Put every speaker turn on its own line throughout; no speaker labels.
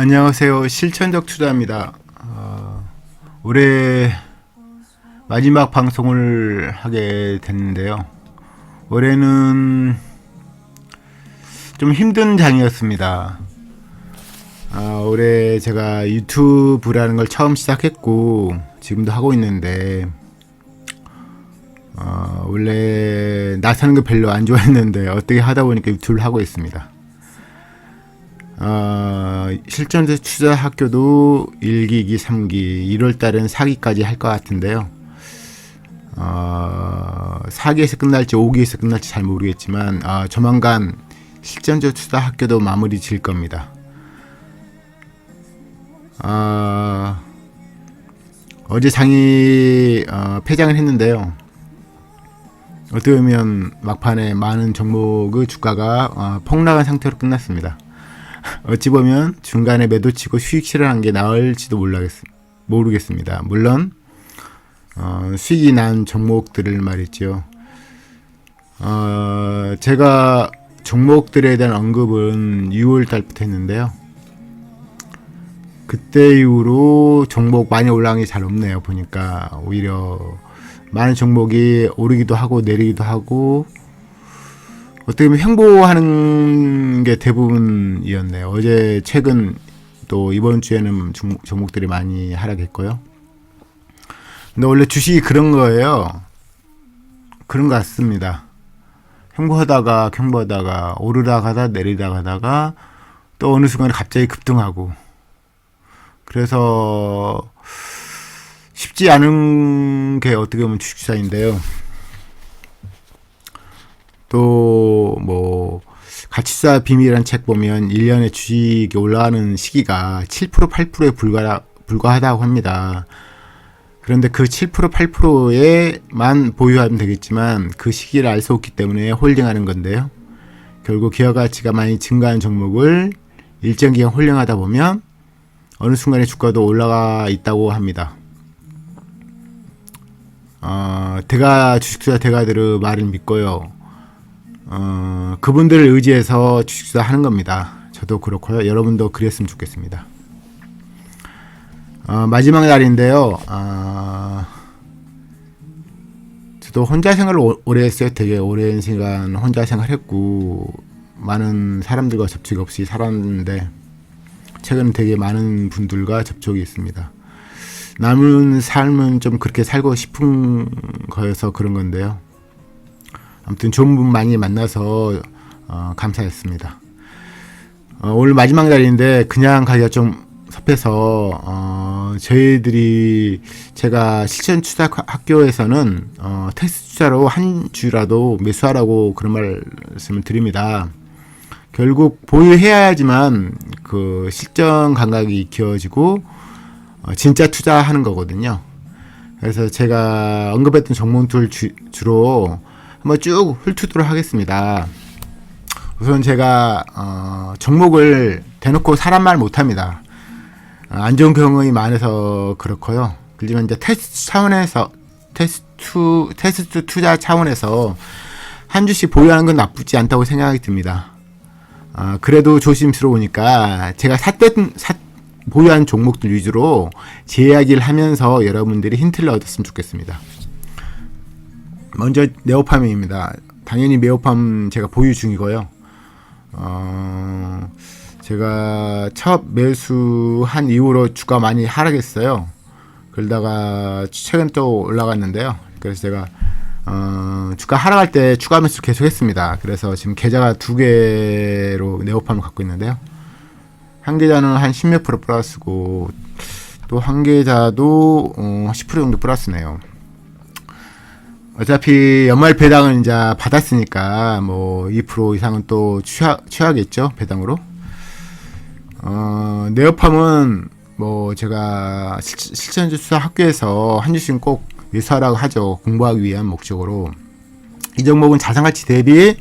안녕하세요. 실천적 투자입니다. 올해 마지막 방송을 하게 됐는데요. 올해는 좀 힘든 장이었습니다. 올해 제가 유튜브라는 걸 처음 시작했고 지금도 하고 있는데 원래 나서는 거 별로 안 좋아했는데 어떻게 하다 보니까 유튜브를 하고 있습니다. 실전적 투자 학교도 1기, 2기, 3기 1월달은 4기까지 할 것 같은데요. 4기에서 끝날지 5기에서 끝날지 잘 모르겠지만 조만간 실전적 투자 학교도 마무리 질 겁니다. 어제 장이 폐장을 했는데요. 어떻게 보면 막판에 많은 종목의 주가가 폭락한 상태로 끝났습니다. 어찌 보면 중간에 매도 치고 수익 실현한 게 나을지도 모르겠습니다. 물론 수익이 난 종목들을 말이죠. 제가 종목들에 대한 언급은 6월 달부터 했는데요. 그때 이후로 종목 많이 올라간 게 잘 없네요. 보니까 오히려 많은 종목이 오르기도 하고 내리기도 하고 어떻게 보면 횡보하는 게 대부분이었네요. 어제 최근 또 이번 주에는 종목들이 많이 하락했고요. 근데 원래 주식이 그런 거예요. 그런 것 같습니다. 횡보하다가 오르다 가다 내리다 가다가 또 어느 순간에 갑자기 급등하고 그래서 쉽지 않은 게 어떻게 보면 주식시장인데요. 또 뭐 가치사 비밀이라는 책 보면 1년에 주식이 올라가는 시기가 7% 8%에 불과하다고 합니다. 그런데 그 7% 8%에만 보유하면 되겠지만 그 시기를 알 수 없기 때문에 홀딩하는 건데요. 결국 기업 가치가 많이 증가한 종목을 일정 기간 홀딩하다 보면 어느 순간에 주가도 올라가 있다고 합니다. 주식투자 대가들의 말을 믿고요. 그분들을 의지해서 주식투자 하는 겁니다. 저도 그렇고요. 여러분도 그랬으면 좋겠습니다. 마지막 날인데요. 저도 혼자 생활을 오래 했어요. 되게 오랜 시간 혼자 생활했고 많은 사람들과 접촉이 없이 살았는데 최근에 되게 많은 분들과 접촉이 있습니다. 남은 삶은 좀 그렇게 살고 싶은 거여서 그런 건데요. 아무튼 좋은 분 많이 만나서 감사했습니다. 오늘 마지막 날인데 그냥 가기가 좀 섭해서 제가 실전 투자 학교에서는 테스트 투자로 한 주라도 매수하라고 그런 말씀을 드립니다. 결국 보유해야지만 그 실전 감각이 익혀지고 진짜 투자하는 거거든요. 그래서 제가 언급했던 종목들 주로 한번 쭉 훑도록 하겠습니다. 우선 제가 종목을 대놓고 사람 말 못합니다. 안 좋은 경험이 많아서 그렇고요. 그렇지만 이제 테스트 투자 차원에서 한 주씩 보유하는 건 나쁘지 않다고 생각이 듭니다. 그래도 조심스러우니까 제가 보유한 종목들 위주로 제 이야기를 하면서 여러분들이 힌트를 얻었으면 좋겠습니다. 먼저 네오팜입니다. 당연히 네오팜 제가 보유 중이고요. 제가 첫 매수한 이후로 주가 많이 하락했어요. 그러다가 최근 또 올라갔는데요. 그래서 제가 주가 하락할 때 추가 매수 계속 했습니다. 그래서 지금 계좌가 2개로 네오팜을 갖고 있는데요. 한 계좌는 한 10몇 프로 플러스고 또 한 계좌도 10% 정도 플러스네요. 어차피 연말 배당을 이제 받았으니까 뭐 2% 이상은 또 취하겠죠, 배당으로. 네오팜은 뭐 제가 실전적 투자 학교에서 한 주씩 꼭 매수하라고 하죠. 공부하기 위한 목적으로. 이 종목은 자산가치 대비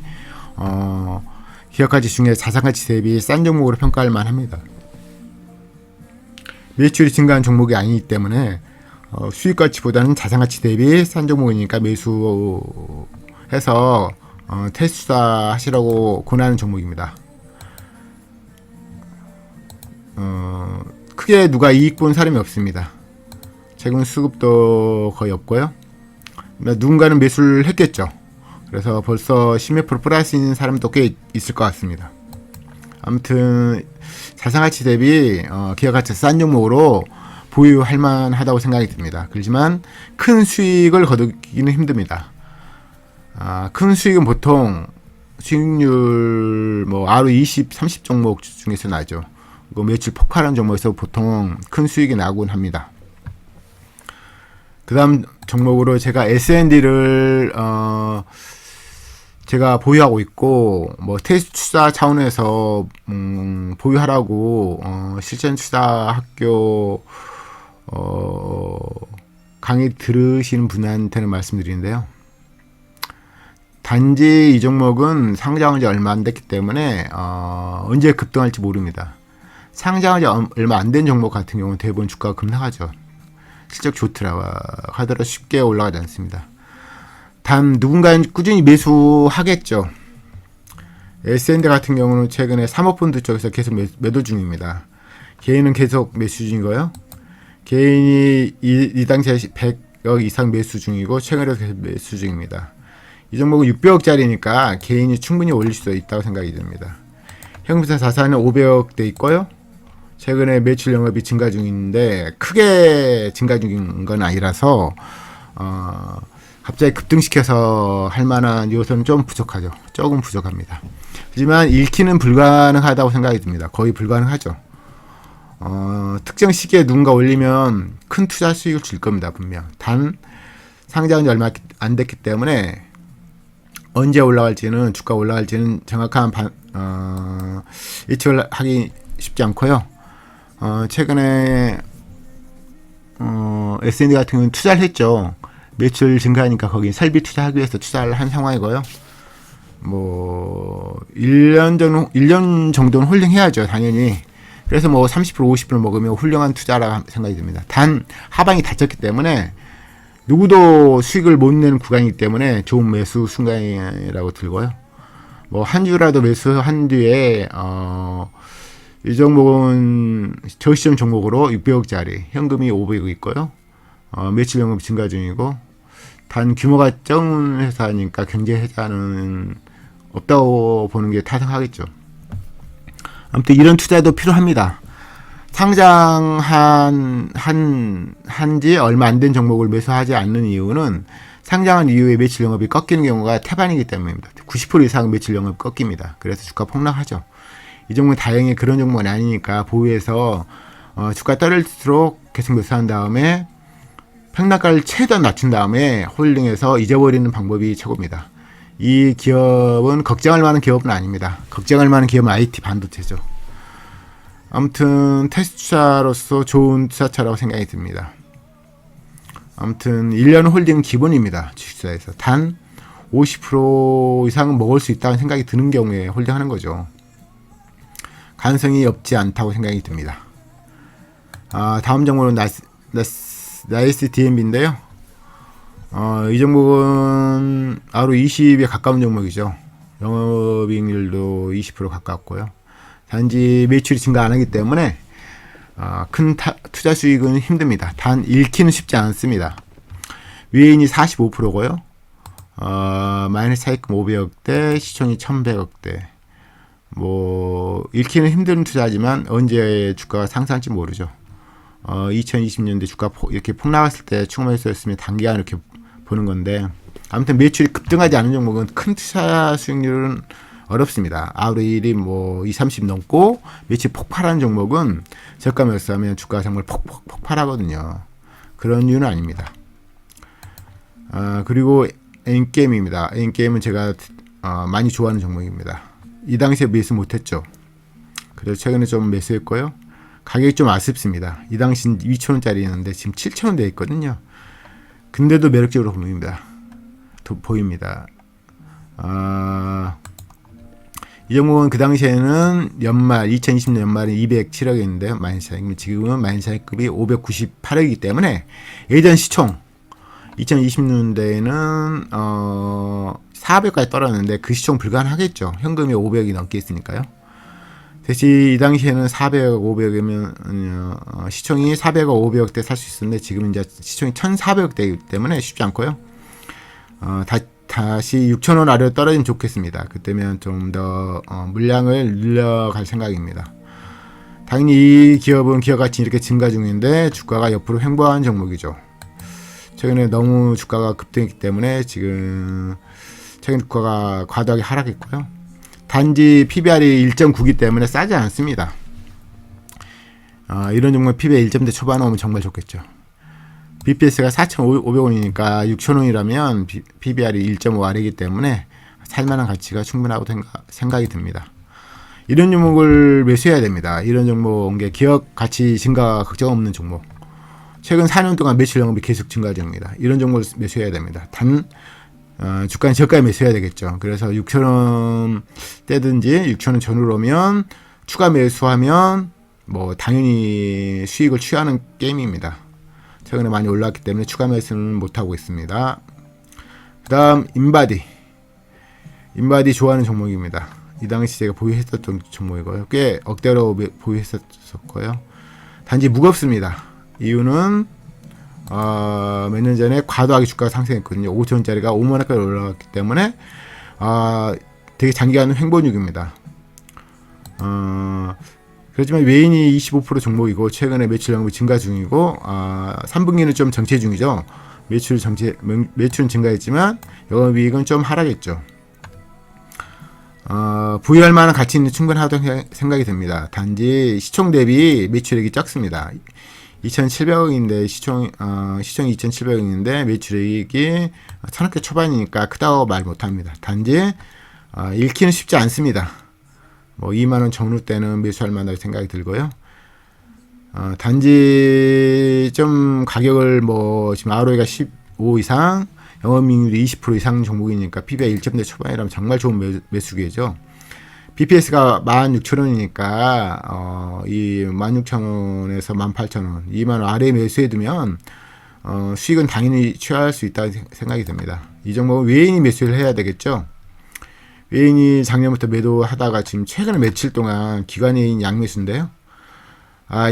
기업가치 중에 자산가치 대비 싼 종목으로 평가할 만합니다. 매출이 증가한 종목이 아니기 때문에 수익가치보다는 자산가치 대비 싼 종목이니까 매수해서 테스트 하시라고 권하는 종목입니다. 크게 누가 이익 본 사람이 없습니다. 최근 수급도 거의 없고요. 누군가는 매수를 했겠죠. 그래서 벌써 10몇% 플러스 있는 사람도 꽤 있을 것 같습니다. 아무튼 자산가치 대비 기업가치 싼 종목으로 보유할 만하다고 생각이 듭니다. 그렇지만 큰 수익을 거두기는 힘듭니다. 큰 수익은 보통 수익률 ROE 20, 30 종목 중에서 나죠. 매출 폭발한 종목에서 보통 큰 수익이 나곤 합니다. 그 다음 종목으로 제가 S&D를 제가 보유하고 있고 테스트 투자 차원에서 보유하라고 실전 투자 학교 강의 들으시는 분한테는 말씀드리는데요. 단지 이 종목은 상장한 지 얼마 안 됐기 때문에 언제 급등할지 모릅니다. 상장한 지 얼마 안 된 종목 같은 경우는 대부분 주가가 급락하죠. 실적 좋더라 하더라도 쉽게 올라가지 않습니다. 단 누군가는 꾸준히 매수하겠죠. S&D 같은 경우는 최근에 사모펀드 쪽에서 계속 매도 중입니다. 개인은 계속 매수 중이고요. 개인이 이 당시에 100억 이상 매수 중이고 최근에도 계속 매수 중입니다. 이 종목은 600억짜리니까 개인이 충분히 올릴 수 있다고 생각이 듭니다. 현금사 자산은 500억대 있고요. 최근에 매출 영업이 증가 중인데 크게 증가 중인 건 아니라서 갑자기 급등시켜서 할 만한 요소는 좀 부족하죠. 조금 부족합니다. 하지만 읽기는 불가능하다고 생각이 듭니다. 거의 불가능하죠. 특정 시기에 누군가 올리면 큰 투자 수익을 줄 겁니다. 분명. 단 상장한 지 얼마 안 됐기 때문에 언제 올라갈지는 주가 올라갈지는 정확한 예측을 하기 쉽지 않고요. 최근에 S&D 같은 경우는 투자를 했죠. 매출 증가하니까 거기 설비 투자하기 위해서 투자를 한 상황이고요. 1년 정도는 홀딩해야죠, 당연히. 그래서 30% 50% 먹으면 훌륭한 투자라고 생각이 듭니다. 단 하방이 닫혔기 때문에 누구도 수익을 못 내는 구간이기 때문에 좋은 매수 순간이라고 들고요. 한 주라도 매수한 뒤에 이 종목은 저시점 종목으로 600억짜리 현금이 500억 있고요. 매출 영업 증가 중이고 단 규모가 적은 회사니까 경제 해자는 없다고 보는 게 타당하겠죠. 아무튼 이런 투자도 필요합니다. 상장한 지 얼마 안 된 종목을 매수하지 않는 이유는 상장한 이후에 매출 영업이 꺾이는 경우가 태반이기 때문입니다. 90% 이상 매출 영업이 꺾입니다. 그래서 주가 폭락하죠. 이 종목은 다행히 그런 종목은 아니니까 보유해서 주가 떨어질수록 계속 매수한 다음에 평단가를 최대한 낮춘 다음에 홀딩해서 잊어버리는 방법이 최고입니다. 이 기업은 걱정할 만한 기업은 아닙니다. 걱정할 만한 기업은 IT 반도체죠. 아무튼 테스트 투자로서 좋은 투자처라고 생각이 듭니다. 아무튼 1년 홀딩은 기본입니다. 주식투자에서. 단 50% 이상은 먹을 수 있다는 생각이 드는 경우에 홀딩하는 거죠. 가능성이 없지 않다고 생각이 듭니다. 다음 종목은 나이스 DMB인데요. 이 종목은 ROE 20에 가까운 종목이죠. 영업이익률도 20% 가깝고요. 단지 매출이 증가 안 하기 때문에 큰 투자 수익은 힘듭니다. 단 읽기는 쉽지 않습니다. 위인이 45%고요. 마이너스 차익금 500억대, 시총이 1100억대. 읽기는 힘든 투자지만 언제 주가가 상승할지 모르죠. 2020년대 주가 이렇게 폭락했을 때 추가매수했으면 단기간 이렇게 보는 건데, 아무튼 매출이 급등하지 않은 종목은 큰 투자 수익률은 어렵습니다. ROE이 20, 30 넘고 매출 폭발하는 종목은 저가 매수하면 주가가 정말 폭발하거든요. 그런 이유는 아닙니다. 그리고 N게임입니다. N게임은 제가 많이 좋아하는 종목입니다. 이 당시에 매수 못했죠. 그래서 최근에 좀 매수했고요. 가격이 좀 아쉽습니다. 이 당시는 2,000원짜리였는데 지금 7,000원 돼 있거든요. 근데도 매력적으로 보입니다. 이 종목은 그 당시에는 2020년 연말에 207억이었는데요. 마이너스차익. 지금은 마이너스차익급이 598억이기 때문에 예전 시총 2020년대에는 400까지 떨어졌는데 그 시총 불가능하겠죠. 현금이 500이 넘게 있으니까요. 대신 이 당시에는 400억, 500억이면 시총이 400억, 500억대 살 수 있었는데 지금 이제 시총이 1,400억대이기 때문에 쉽지 않고요. 다시 6,000원 아래로 떨어지면 좋겠습니다. 그때면 좀 더 물량을 늘려갈 생각입니다. 당연히 이 기업은 기업 가치 이렇게 증가 중인데 주가가 옆으로 횡보한 종목이죠. 최근에 너무 주가가 급등했기 때문에 지금 최근 주가가 과도하게 하락했고요. 단지 PBR이 1.9기 때문에 싸지 않습니다. 이런 종목 PBR 1점대 초반 오면 정말 좋겠죠. BPS가 4,500원이니까 6,000원이라면 PBR이 1.5 아래이기 때문에 살만한 가치가 충분하고 생각이 듭니다. 이런 종목을 매수해야 됩니다. 이런 종목, 기업 가치 증가 걱정 없는 종목. 최근 4년 동안 매출 영업이 계속 증가 중입니다. 이런 종목을 매수해야 됩니다. 주가는 저가에 매수해야 되겠죠. 그래서 6,000원 떼든지 6,000원 전후로 오면 추가 매수하면 뭐 당연히 수익을 취하는 게임입니다. 최근에 많이 올랐기 때문에 추가 매수는 못하고 있습니다. 그 다음 인바디 좋아하는 종목입니다. 이 당시 제가 보유했었던 종목이고요. 꽤 억대로 보유했었고요. 단지 무겁습니다. 이유는 몇 년 전에 과도하게 주가가 상승했거든요. 5,000원짜리가 5만원까지 올라갔기 때문에 되게 장기간 횡보 중입니다. 그렇지만 외인이 25% 종목이고 최근에 매출 영업이 증가 중이고 3분기는 좀 정체 중이죠. 매출은 증가했지만 영업이익은 좀 하락했죠. 부여할 만한 가치는 충분하다고 생각이 듭니다. 단지 시총 대비 매출액이 작습니다. 2,700억인데 시총이 2,700억인데 매출액이 1,000억대 초반이니까 크다고 말 못합니다. 단지 읽기는 쉽지 않습니다. 뭐 2만원 전후 때는 매수할 만하다고 생각이 들고요. 단지 좀 가격을 지금 ROE가 15 이상, 영업이익률이 20% 이상 종목이니까 PBR 1점대 초반이라면 정말 좋은 매수기죠. BPS가 16,000원이니까 이 16,000원에서 18,000원, 2만원 아래에 매수해두면 수익은 당연히 취할 수 있다는 생각이 듭니다. 이 종목은 외인이 매수를 해야 되겠죠. 외인이 작년부터 매도하다가 지금 최근에 며칠 동안 기관인 양매수인데요.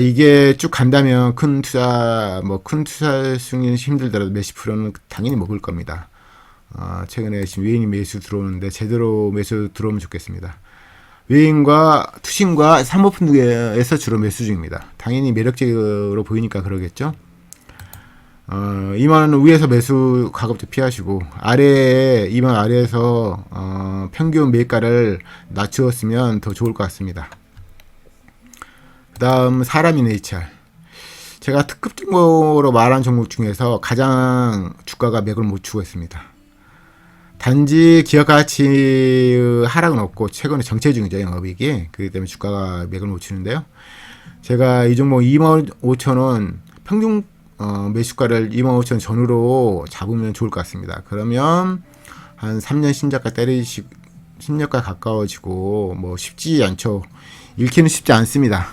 이게 쭉 간다면 큰 투자 수익은 힘들더라도 몇십 프로는 당연히 먹을 겁니다. 최근에 지금 외인이 매수 들어오는데 제대로 매수 들어오면 좋겠습니다. 외인과 투신과 사모펀드에서 주로 매수 중입니다. 당연히 매력적으로 보이니까 그러겠죠. 2만원 위에서 매수 가급적 피하시고 2만원 아래에서 평균 매가를 낮추었으면 더 좋을 것 같습니다. 그 다음 사람인 HR, 제가 특급 종목으로 말한 종목 중에서 가장 주가가 맥을 못 추고 있습니다. 단지 기업 가치 하락은 없고 최근에 정체 중이죠. 영업이익이. 그렇기 때문에 주가가 맥을 못 추는데요. 제가 이 종목 25,000원 평균 매수가를 25,000원 전후로 잡으면 좋을 것 같습니다. 그러면 한 3년 신저가 10년가 가까워지고 쉽지 않죠. 읽기는 쉽지 않습니다.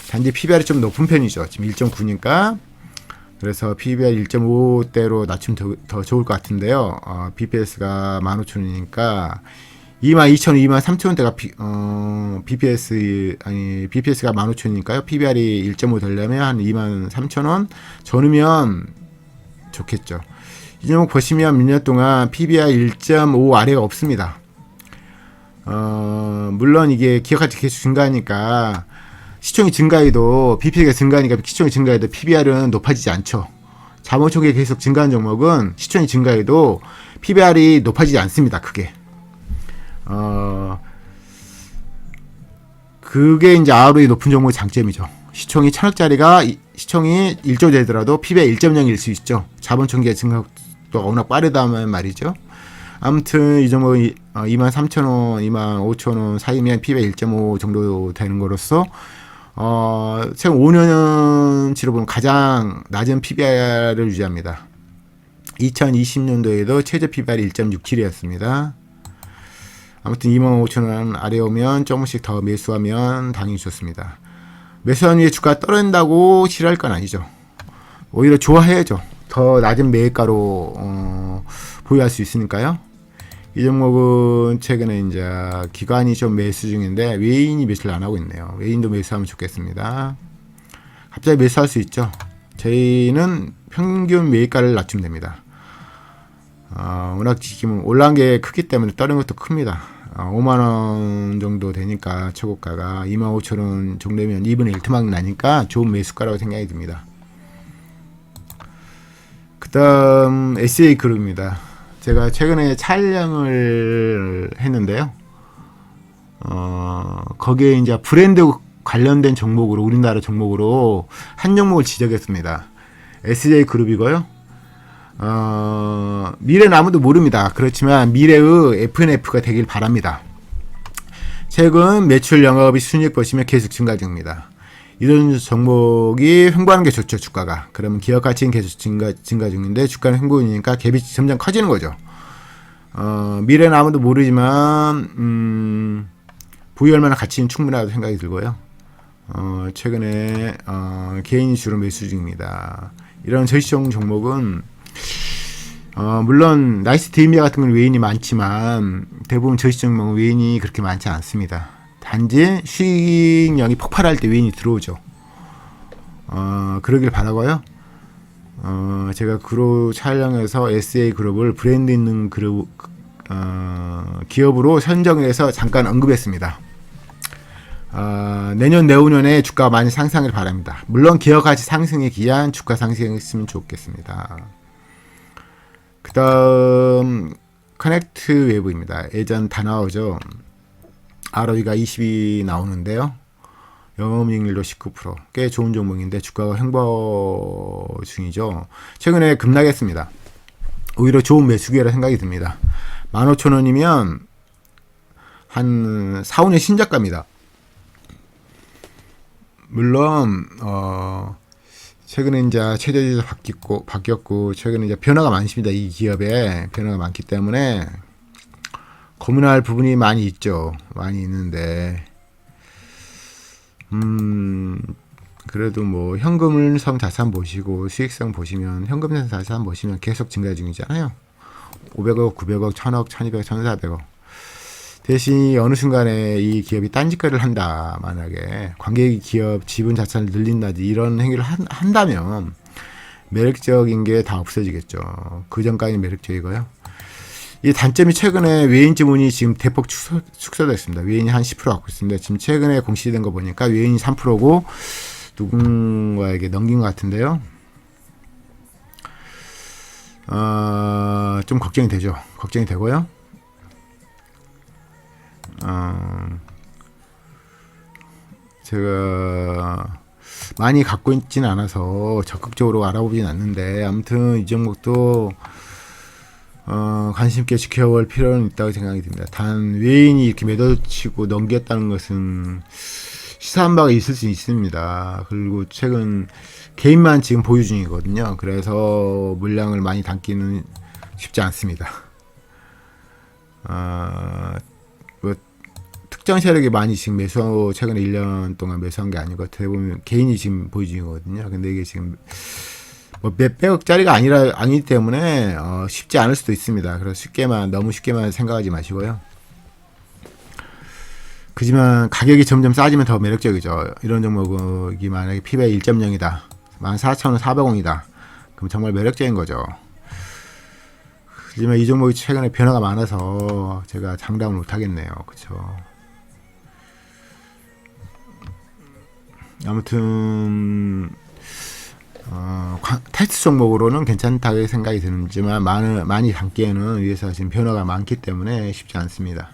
단지 PBR이 좀 높은 편이죠. 지금 1.9니까. 그래서 PBR 1.5대로 낮추면 더 좋을 것 같은데요. BPS가 15,000원이니까 22,000원, 23,000원대가 BPS가 15,000원이니까요. PBR이 1.5 되려면 한 23,000원 전후면 좋겠죠. 이 종목 보시면 몇 년 동안 PBR 1.5 아래가 없습니다. 물론 이게 기업가치 계속 증가하니까 시총이 증가해도 BPS가 증가하니까 시총이 증가해도 PBR은 높아지지 않죠. 자본 초기에 계속 증가하는 종목은 시총이 증가해도 PBR이 높아지지 않습니다. 크게. 그게 이제 ROE 높은 종목의 장점이죠. 시총이 1,000억짜리가 시총이 1조 되더라도 PBR 1.0일 수 있죠. 자본 초기의 증가도 워낙 빠르다면 말이죠. 아무튼 이 종목이 23,000원, 25,000원 사이면 PBR 1.5 정도 되는 거로서 최근 5년치로 보면 가장 낮은 PBR을 유지합니다. 2020년도에도 최저 PBR이 1.67이었습니다. 아무튼 25,000원 아래 오면 조금씩 더 매수하면 당연히 좋습니다. 매수한 후에 주가가 떨어진다고 싫어할 건 아니죠. 오히려 좋아해야죠. 더 낮은 매가로 보유할 수 있으니까요. 이 종목은 최근에 이제 기관이 좀 매수 중인데 외인이 매수를 안 하고 있네요. 외인도 매수하면 좋겠습니다. 갑자기 매수할 수 있죠. 저희는 평균 매입가를 낮추면 됩니다. 워낙 지금 올라간 게 크기 때문에 떨어진 것도 큽니다. 5만원 정도 되니까 초고가가 25,000원 정도면 2분의 1 토막 나니까 좋은 매수가라고 생각이 듭니다. 그 다음 SA그룹입니다. 제가 최근에 촬영을 했는데요. 거기에 이제 브랜드 관련된 종목으로, 우리나라 종목으로 한 종목을 지적했습니다. SJ그룹이고요. 미래는 아무도 모릅니다. 그렇지만 미래의 FNF가 되길 바랍니다. 최근 매출, 영업이, 순이익 보시면 계속 증가 중입니다. 이런 종목이 횡보하는 게 좋죠. 주가가. 그러면 기업 가치는 계속 증가 중인데 주가는 횡보이니까 갭이 점점 커지는 거죠. 미래는 아무도 모르지만 부위 얼마나 가치는 충분하다고 생각이 들고요. 최근에 개인이 주로 매수 중입니다. 이런 저시종 종목은 물론 나이스 데이미아 같은 건 외인이 많지만 대부분 저시종 종목은 외인이 그렇게 많지 않습니다. 단지 수익량이 폭발할 때 외인이 들어오죠. 그러길 바라고요. 제가 그룹 촬영해서 SA그룹을 브랜드 있는 그룹 기업으로 선정해서 잠깐 언급했습니다. 내년 내후년에 주가가 많이 상승을 바랍니다. 물론 기업 가치 상승에 기한 주가 상승했으면 좋겠습니다. 그 다음 커넥트 웨브입니다. 예전 다 나오죠. ROE가 20이 나오는데요. 영업이익률도 19%. 꽤 좋은 종목인데 주가가 횡보 중이죠. 최근에 급락했습니다. 오히려 좋은 매수기회라 생각이 듭니다. 15,000원이면 한 4, 5년 신작가입니다. 물론 최근에 이제 최저지수 바뀌었고 최근에 이제 변화가 많습니다. 이 기업에 변화가 많기 때문에 고민할 부분이 많이 있죠. 많이 있는데 그래도 뭐 현금성 자산 보시고 수익성 보시면 현금성 자산 보시면 계속 증가 중이잖아요. 500억, 900억, 1000억, 1200억, 1400억. 대신 어느 순간에 이 기업이 딴짓거리를 한다. 만약에 관계 기업 지분 자산을 늘린다든지 이런 행위를 한다면 매력적인 게 다 없어지겠죠. 그 전까지는 매력적이고요. 이 단점이 최근에 외인 지분이 지금 대폭 축소됐습니다. 외인이 한 10% 갖고 있습니다. 지금 최근에 공시된 거 보니까 외인이 3%고 누군가에게 넘긴 것 같은데요. 좀 걱정이 되죠. 걱정이 되고요. 제가 많이 갖고 있지는 않아서 적극적으로 알아보진 않는데 아무튼 이 종목도 관심 있게 지켜볼 필요는 있다고 생각이 듭니다. 단 외인이 이렇게 매도치고 넘겼다는 것은 시사한 바가 있을 수 있습니다. 그리고 최근 개인만 지금 보유 중이거든요. 그래서 물량을 많이 담기는 쉽지 않습니다. 뭐 특정 세력이 많이 지금 최근에 1년 동안 매수한 게 아니고 대부분 개인이 지금 보유 중이거든요. 근데 이게 지금 뭐 몇백억짜리가 아니기 때문에 쉽지 않을 수도 있습니다. 그래서 너무 쉽게만 생각하지 마시고요. 그지만 가격이 점점 싸지면 더 매력적이죠. 이런 종목이 만약에 PBR 1.0이다. 14,400원이다. 그럼 정말 매력적인 거죠. 하지만 이 종목이 최근에 변화가 많아서 제가 장담을 못 하겠네요. 그렇죠. 아무튼 테스트 종목으로는 괜찮다고 생각이 드지만 많이 담기에는 위해서 지금 변화가 많기 때문에 쉽지 않습니다.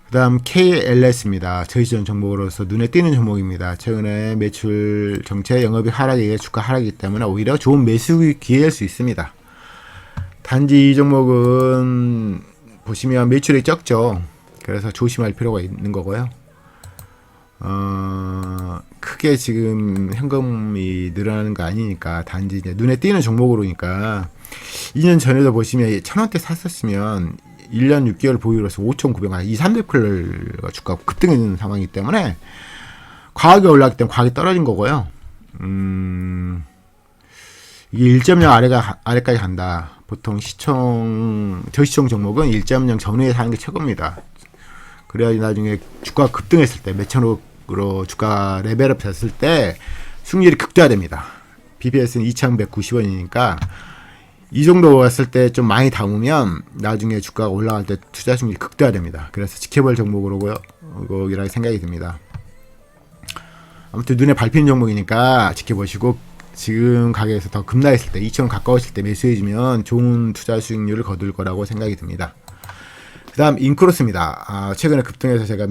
그 다음 KLS입니다. 저시전 종목으로서 눈에 띄는 종목입니다. 최근에 매출 정체, 영업이 하락이고 주가 하락이기 때문에 오히려 좋은 매수 기회일 수 있습니다. 단지 이 종목은 보시면 매출이 적죠. 그래서 조심할 필요가 있는 거고요. 크게 지금 현금이 늘어나는 거 아니니까 단지 이제 눈에 띄는 종목으로니까 2년 전에도 보시면 1,000원대 샀었으면 1년 6개월 보유로서 5,900원, 2,300%가 주가가 급등했는 상황이기 때문에 과하게 올랐기 때문에 과하게 떨어진 거고요. 이게 1.0 아래까지 간다. 보통 시총 저시총 종목은 1.0 전후에 사는 게 최고입니다. 그래야지 나중에 주가가 급등했을 때 몇천억으로 주가 레벨업 됐을 때 수익률이 극대화됩니다. BPS는 2,190원이니까 이 정도 왔을 때 좀 많이 담으면 나중에 주가가 올라갈 때 투자 수익률이 극대화됩니다. 그래서 지켜볼 종목으로고요. 이라고 생각이 듭니다. 아무튼 눈에 밟히는 종목이니까 지켜보시고 지금 가격에서 더 급락했을 때 2,000원 가까워질 때 매수해주면 좋은 투자 수익률을 거둘 거라고 생각이 듭니다. 그 다음 인크로스입니다. 최근에 급등해서 제가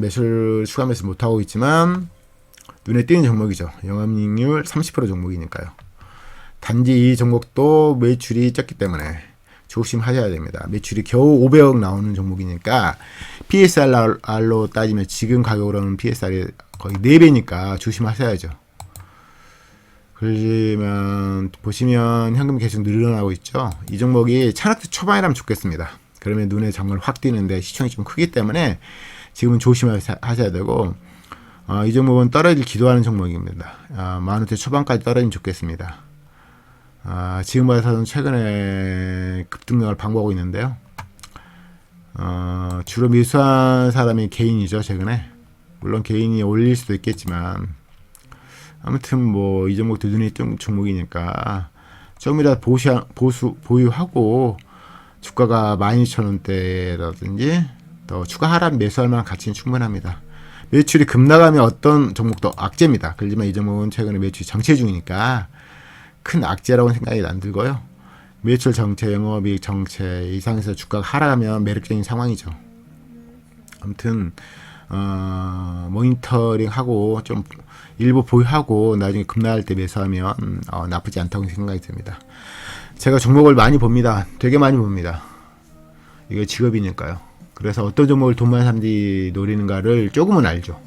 추가 매수 못하고 있지만 눈에 띄는 종목이죠. 영업이익률 30% 종목이니까요. 단지 이 종목도 매출이 적기 때문에 조심하셔야 됩니다. 매출이 겨우 500억 나오는 종목이니까 PSR로 따지면 지금 가격으로는 PSR이 거의 4배니까 조심하셔야죠. 그러면 보시면 현금이 계속 늘어나고 있죠. 이 종목이 차트 초반이라면 좋겠습니다. 그러면 눈에 정말 확 띄는데 시총이 좀 크기 때문에 지금은 조심하셔야 되고 이 종목은 떨어질 기도하는 종목입니다. 10,000원대 초반까지 떨어지면 좋겠습니다. 지금 봐서는 최근에 급등력을 방보하고 있는데요. 주로 매수한 사람이 개인이죠. 최근에 물론 개인이 올릴 수도 있겠지만 아무튼 뭐 이 종목도 눈에 띄는 종목이니까 조금이라도 보유하고 주가가 12,000원대라든지 더 추가 하락 매수할 만한 가치는 충분합니다. 매출이 급나가면 어떤 종목도 악재입니다. 그렇지만 이 종목은 최근에 매출이 정체 중이니까 큰 악재라고는 생각이 안 들고요. 매출 정체, 영업이익 정체 이상에서 주가가 하락하면 매력적인 상황이죠. 아무튼 모니터링하고 좀 일부 보유하고 나중에 급락할 때 매수하면 나쁘지 않다고 생각이 듭니다. 제가 종목을 많이 봅니다. 되게 많이 봅니다. 이거 직업이니까요. 그래서 어떤 종목을 돈 많은 사람들이 노리는가를 조금은 알죠.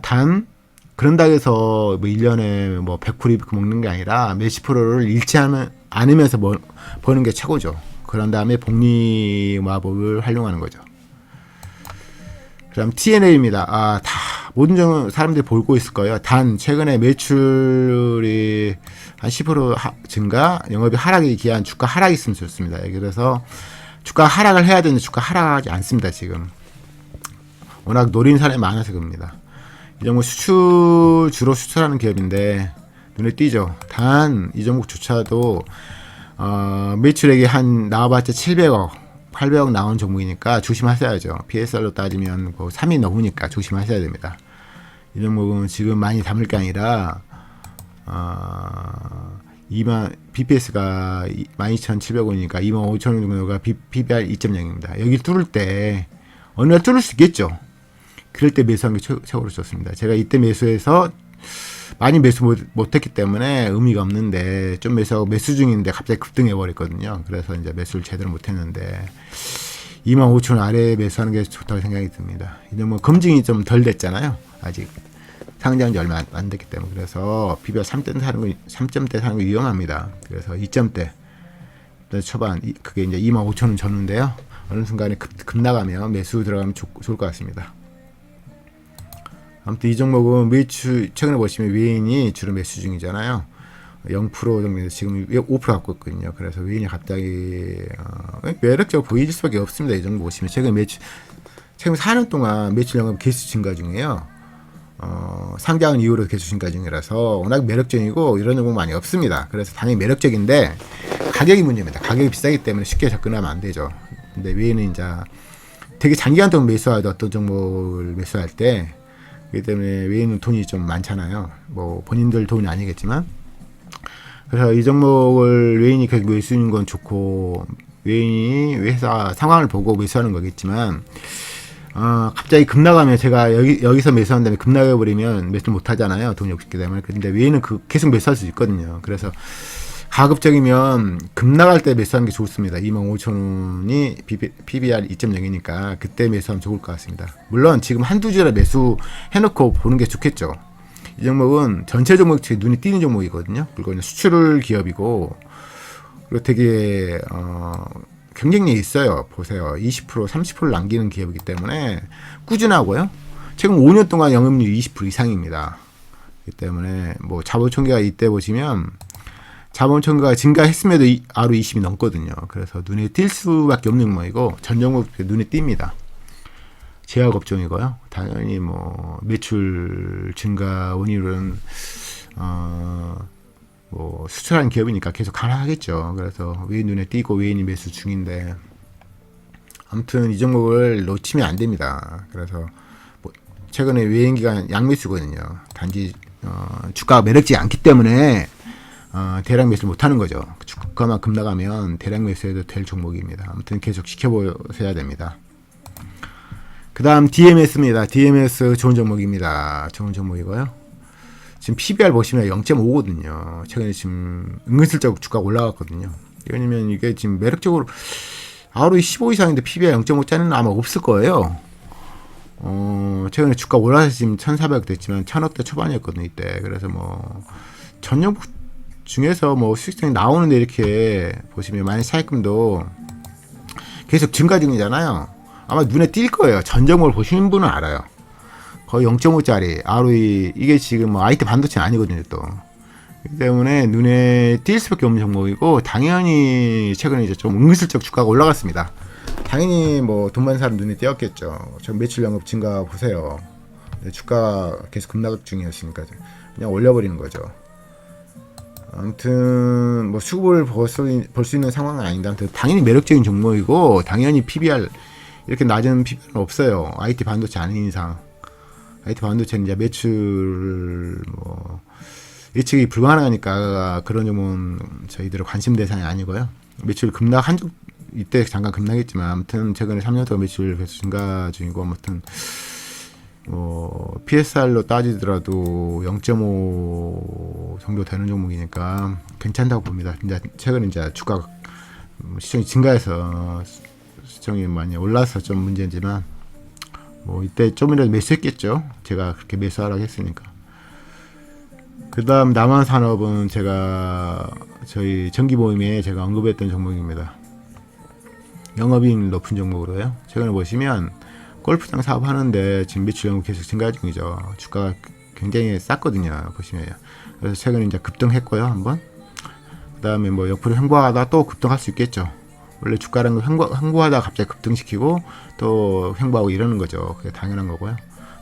단 그런다고 해서 뭐 1년에 뭐 100% 먹는 게 아니라 몇십 프로를 잃지 않으면서 버는 게 최고죠. 그런 다음에 복리마법을 활용하는 거죠. 그다음 TNA입니다. 다 모든 사람들이 보고 있을 거예요. 단 최근에 매출이 한 10% 증가, 영업이 하락이 기한 주가 하락이 있으면 좋습니다. 그래서 주가 하락을 해야 되는데 주가 하락하지 않습니다. 지금 워낙 노리는 사람이 많아서 그럽니다. 이 종목 주로 수출하는 기업인데 눈에 띄죠. 단 이 종목조차도 매출액이 한 나와봤자 700억 800억 나온 종목이니까 조심하셔야죠. PSR로 따지면 3이 넘으니까 조심하셔야 됩니다. 이 종목은 지금 많이 담을 게 아니라 BPS가 12,700원이니까 25,000원 정도가 PBR 2.0입니다. 여기 뚫을 때 어느 날 뚫을 수 있겠죠. 그럴 때 매수하는 게 최고로 좋습니다. 제가 이때 매수해서 많이 매수 못했기 때문에 의미가 없는데 좀 매수하고 매수 중인데 갑자기 급등해 버렸거든요. 그래서 이제 매수를 제대로 못했는데 25,000원 아래에 매수하는 게 좋다고 생각이 듭니다. 이제 뭐 검증이 좀 덜 됐잖아요. 아직 상장한 지 얼마 안 됐기 때문에. 그래서 PBR 3점대 사는 거 위험합니다. 그래서 2점대 초반 그게 이제 25,000원 줬는데요. 어느 순간에 급 나가면 매수 들어가면 좋을 것 같습니다. 아무튼 이 종목은 매출 최근에 보시면 외인이 주로 매수 중이잖아요. 0% 정도 지금 5% 갖고 있거든요. 그래서 외인이 갑자기 매력적으로 보일 수밖에 없습니다. 이 종목 보시면 최근 4년 동안 매출 영업 개수 증가 중이에요. 상장은 이후로 개수 증가 중이라서 워낙 매력적이고 이런 종목 많이 없습니다. 그래서 당연히 매력적인데 가격이 문제입니다. 가격이 비싸기 때문에 쉽게 접근하면 안 되죠. 근데 외인은 이제 되게 장기간 동안 매수하던 어떤 종목을 매수할 때 그렇기 때문에 외인은 돈이 좀 많잖아요. 뭐 본인들 돈이 아니겠지만 그래서 이 종목을 외인이 계속 매수하는 건 좋고 외인이 회사 상황을 보고 매수하는 거겠지만 갑자기 급나가면 제가 여기서 매수한 다음에 급나가버리면 매수 못 하잖아요. 돈이 없기 때문에. 근데 외인은 계속 매수할 수 있거든요. 그래서 가급적이면 급나갈 때 매수하는 게 좋습니다. 25,000원이 PBR 2.0이니까 그때 매수하면 좋을 것 같습니다. 물론 지금 한두 주라 매수해놓고 보는 게 좋겠죠. 이 종목은 전체 종목 중에 눈이 띄는 종목이거든요. 그리고 수출 기업이고 그리고 되게 경쟁력이 있어요. 보세요. 20% 30% 남기는 기업이기 때문에 꾸준하고요. 최근 5년 동안 영업률 20% 이상입니다. 그렇기 때문에 뭐 자본총계가 이때 보시면 자본 청구가 증가했음에도 ROE 20이 넘거든요. 그래서 눈에 띌 수밖에 없는 종목이고 전 종목 눈에 띕니다. 제약 업종이고요. 당연히 뭐 매출 증가 원인은 뭐 수출하는 기업이니까 계속 가능하겠죠. 그래서 외인 눈에 띄고 외인이 매수 중인데 아무튼 이 종목을 놓치면 안 됩니다. 그래서 뭐 최근에 외인 기간 양매수거든요. 단지 주가가 매력지 않기 때문에 대량 매수를 못하는 거죠. 주가만 급나가면 대량 매수해도 될 종목입니다. 아무튼 계속 지켜보셔야 됩니다. 그 다음 DMS입니다. DMS 좋은 종목입니다. 좋은 종목이고요. 지금 PBR 보시면 0.5거든요. 최근에 지금 은근슬쩍 주가가 올라갔거든요. 왜냐면 이게 지금 매력적으로 ROE 15 이상인데 PBR 0.5짜리는 아마 없을 거예요. 최근에 주가 올라서 지금 1,400 됐지만 1,000억대 초반이었거든요. 이때. 그래서 뭐 전용 중에서 뭐 수익성이 나오는데 이렇게 보시면 만약 차익금도 계속 증가 중이잖아요. 아마 눈에 띌 거예요. 전정을 보시는 분은 알아요. 거의 0.5짜리 ROE 이게 지금 뭐 IT 반도체는 아니거든요. 또 그렇기 때문에 눈에 띌 수밖에 없는 종목이고 당연히 최근에 이제 좀 은근슬쩍 주가가 올라갔습니다. 당연히 뭐 돈 많은 사람 눈에 띄었겠죠. 저 매출 영업 증가 보세요. 주가 계속 급락 중이었으니까 그냥 올려버리는 거죠. 아무튼 뭐 수급을 볼 수 있는 상황은 아닌데 아무튼 당연히 매력적인 종목이고 당연히 PBR 이렇게 낮은 PBR은 없어요. IT 반도체 아닌 이상. IT 반도체는 이제 매출 뭐 예측이 불가능하니까 그런 점은 저희들의 관심 대상이 아니고요. 매출 급락 이때 잠깐 급락했지만 아무튼 최근에 3년 동안 매출 계속 증가 중이고 아무튼 PSR로 따지더라도 0.5 정도 되는 종목이니까 괜찮다고 봅니다. 이제 최근에 이제 주가 시총이 증가해서 시총이 많이 올라서 좀 문제지만 뭐 이때 좀이라도 매수했겠죠. 제가 그렇게 매수하라고 했으니까. 그 다음 남한산업은 제가 저희 정기모임에 제가 언급했던 종목입니다. 영업이익 높은 종목으로요. 최근에 보시면 골프장 사업하는데 지금 매출 영업 계속 증가 중이죠. 주가가 굉장히 쌌거든요. 보시면. 그래서 최근에 이제 급등했고요. 한번. 그 다음에 뭐 옆으로 횡보하다 또 급등할 수 있겠죠. 원래 주가라는 건 횡보하다가 갑자기 급등시키고 또 횡보하고 이러는 거죠. 그게 당연한 거고요.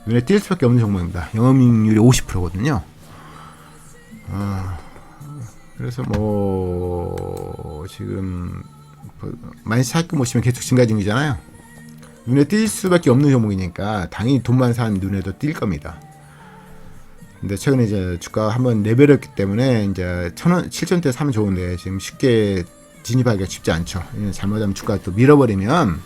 눈에 띌 수밖에 없는 종목입니다. 영업이익률이 50%거든요. 그래서 뭐 지금 많이 차익금 보시면 계속 증가 중이잖아요. 눈에 띌 수밖에 없는 종목이니까 당연히 돈 많은 사람이 눈에도 띌 겁니다. 근데 최근에 이제 주가가 한번 레벨했기 때문에 이제 7,000원대 사면 좋은데 지금 쉽게 진입하기가 쉽지 않죠. 잘못하면 주가 또 밀어버리면